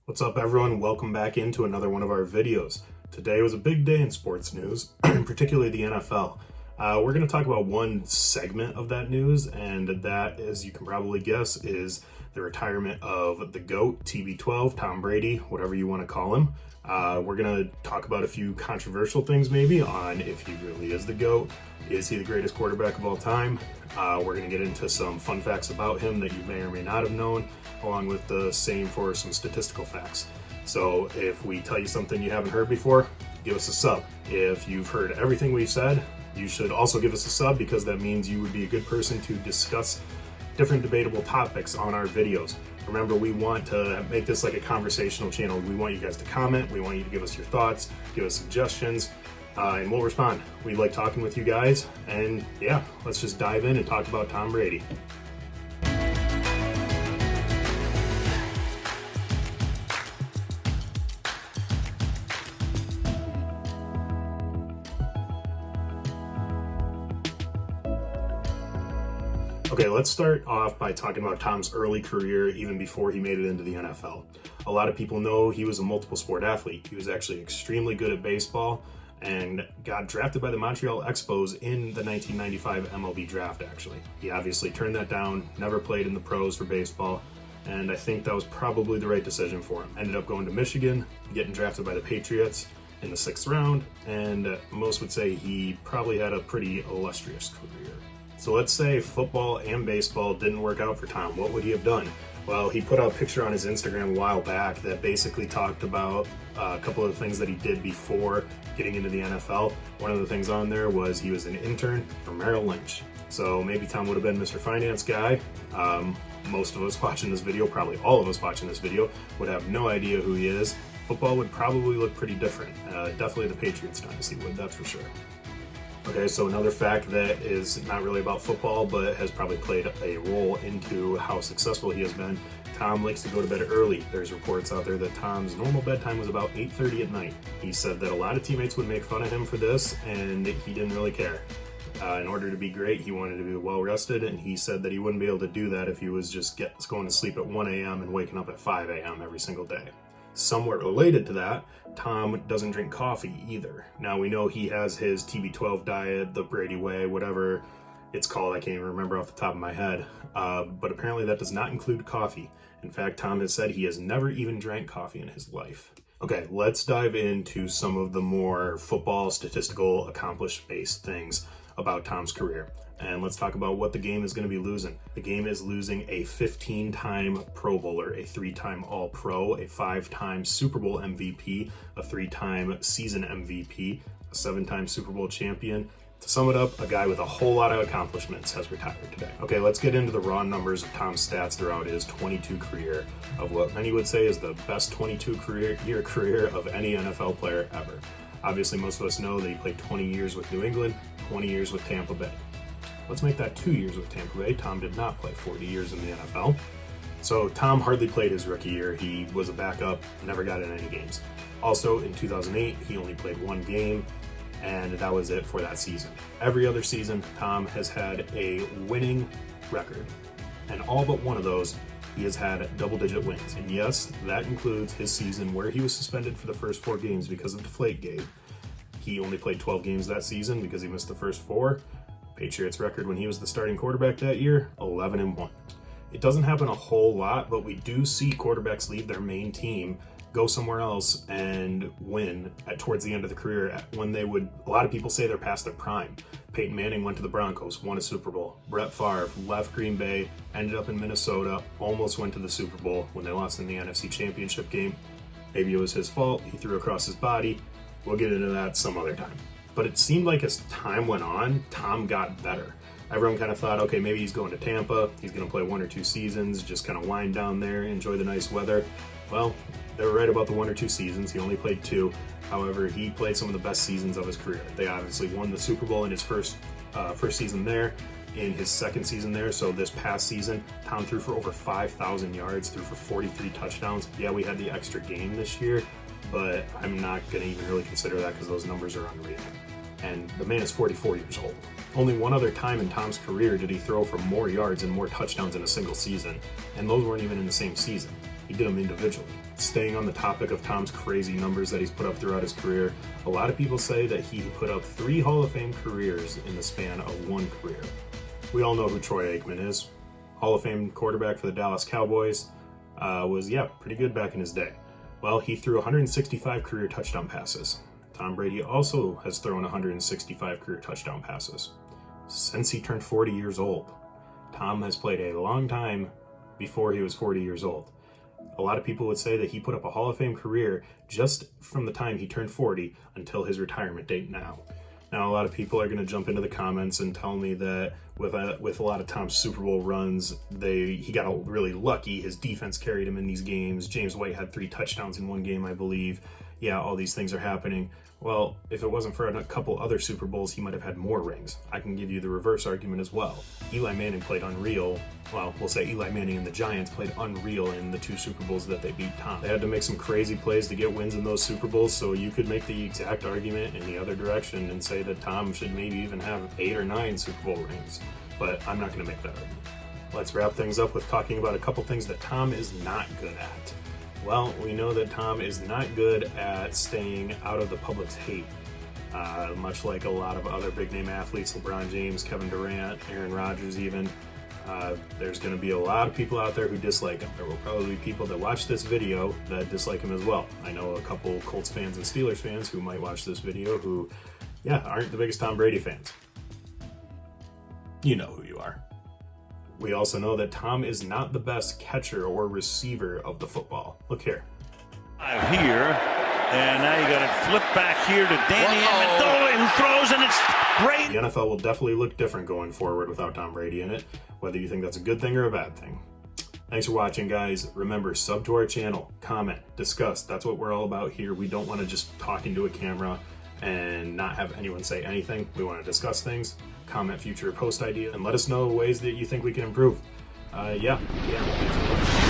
What's up, everyone? Welcome back into another one of our videos. Today was a big day in sports news, particularly the NFL. We're going to talk about one segment of that news, and that, as you can probably guess, is the retirement of the GOAT, TB12, Tom Brady, whatever you want to call him. We're going to talk about a few controversial things maybe on if he really is the GOAT. Is he the greatest quarterback of all time? We're going to get into some fun facts about him that you may or may not have known, along with the same for some statistical facts. So if we tell you something you haven't heard before, give us a sub. If you've heard everything we've said, you should also give us a sub, because that means you would be a good person to discuss different debatable topics on our videos. Remember, we want to make this like a conversational channel. We want you guys to comment. We want you to give us your thoughts, give us suggestions, and we'll respond. We like talking with you guys. And yeah, let's just dive in and talk about Tom Brady. Okay, let's start off by talking about Tom's early career, even before he made it into the NFL. A lot of people know he was a multiple sport athlete. He was actually extremely good at baseball and got drafted by the Montreal Expos in the 1995 MLB draft, actually. He obviously turned that down, never played in the pros for baseball, and I think that was probably the right decision for him. Ended up going to Michigan, getting drafted by the Patriots in the 6th round, and most would say he probably had a pretty illustrious career. So let's say football and baseball didn't work out for Tom. What would he have done? Well, he put out a picture on his Instagram a while back that basically talked about a couple of the things that he did before getting into the NFL. One of the things on there was he was an intern for Merrill Lynch. So maybe Tom would have been Mr. Finance Guy. Most of us watching this video, probably all of us watching this video, would have no idea who he is. Football would probably look pretty different. Definitely the Patriots dynasty would, that's for sure. Okay, so another fact that is not really about football, but has probably played a role into how successful he has been. Tom likes to go to bed early. There's reports out there that Tom's normal bedtime was about 8:30 at night. He said that a lot of teammates would make fun of him for this, and he didn't really care. In order to be great, he wanted to be well rested, and he said that he wouldn't be able to do that if he was just going to sleep at 1 a.m. and waking up at 5 a.m. every single day. Somewhat related to that, Tom doesn't drink coffee either. Now, we know he has his TB12 diet, the Brady way, whatever it's called. I can't even remember off the top of my head. But apparently that does not include coffee. In fact, Tom has said he has never even drank coffee in his life. Okay, let's dive into some of the more football, statistical, accomplished-based things about Tom's career. And let's talk about what the game is going to be losing. The game is losing a 15-time Pro Bowler, a 3-time All-Pro, a 5-time Super Bowl MVP, a 3-time season MVP, a 7-time Super Bowl champion. To sum it up, a guy with a whole lot of accomplishments has retired today. Okay, let's get into the raw numbers of Tom's stats throughout his 22 career, of what many would say is the best 22-year career of any NFL player ever. Obviously, most of us know that he played 20 years with New England, 20 years with Tampa Bay. Let's make that 2 years with Tampa Bay. Tom did not play 40 years in the NFL. So Tom hardly played his rookie year. He was a backup, never got in any games. Also, in 2008, he only played 1 game, and that was it for that season. Every other season, Tom has had a winning record, and all but one of those, he has had double-digit wins. And yes, that includes his season where he was suspended for the first 4 games because of Deflategate. He only played 12 games that season because he missed the first 4. Patriots record when he was the starting quarterback that year, 11-1. It doesn't happen a whole lot, but we do see quarterbacks leave their main team, go somewhere else, and win towards the end of the career when they would, a lot of people say they're past their prime. Peyton Manning went to the Broncos, won a Super Bowl. Brett Favre left Green Bay, ended up in Minnesota, almost went to the Super Bowl when they lost in the NFC Championship game. Maybe it was his fault, he threw across his body. We'll get into that some other time. But it seemed like as time went on, Tom got better. Everyone kind of thought, okay, maybe he's going to Tampa. He's going to play 1 or 2 seasons, just kind of wind down there, enjoy the nice weather. Well, they were right about the 1 or 2 seasons. He only played 2. However, he played some of the best seasons of his career. They obviously won the Super Bowl in his first season there, in his second season there. So this past season, Tom threw for over 5,000 yards, threw for 43 touchdowns. Yeah, we had the extra game this year, but I'm not going to even really consider that because those numbers are unreal. And the man is 44 years old. Only one other time in Tom's career did he throw for more yards and more touchdowns in a single season, and those weren't even in the same season. he did them individually. Staying on the topic of Tom's crazy numbers that he's put up throughout his career, a lot of people say that he put up 3 Hall of Fame careers in the span of 1 career. We all know who Troy Aikman is. Hall of Fame quarterback for the Dallas Cowboys. Was pretty good back in his day. Well, he threw 165 career touchdown passes. Tom Brady also has thrown 165 career touchdown passes. Since he turned 40 years old, Tom has played a long time before he was 40 years old. A lot of people would say that he put up a Hall of Fame career just from the time he turned 40 until his retirement date now. Now, a lot of people are going to jump into the comments and tell me that with a lot of Tom's Super Bowl runs, he got really lucky. His defense carried him in these games. James White had 3 touchdowns in one game, I believe. Yeah, all these things are happening. Well, if it wasn't for a couple other Super Bowls, he might have had more rings. I can give you the reverse argument as well. Eli Manning played unreal. Well, we'll say Eli Manning and the Giants played unreal in the 2 Super Bowls that they beat Tom. They had to make some crazy plays to get wins in those Super Bowls, so you could make the exact argument in the other direction and say that Tom should maybe even have 8 or 9 Super Bowl rings. But I'm not going to make that argument. Let's wrap things up with talking about a couple things that Tom is not good at. Well, we know that Tom is not good at staying out of the public's hate. Much like a lot of other big-name athletes, LeBron James, Kevin Durant, Aaron Rodgers even, there's going to be a lot of people out there who dislike him. There will probably be people that watch this video that dislike him as well. I know a couple Colts fans and Steelers fans who might watch this video who, aren't the biggest Tom Brady fans. You know who you are. We also know that Tom is not the best catcher or receiver of the football. Look here. Here, and now you got to flip back here to Danny Amendola, who throws, and it's Brady. The NFL will definitely look different going forward without Tom Brady in it, whether you think that's a good thing or a bad thing. Thanks for watching, guys. Remember, sub to our channel, comment, discuss. That's what we're all about here. We don't want to just talk into a camera and not have anyone say anything. We want to discuss things, comment future post ideas, and let us know ways that you think we can improve. Thanks so much.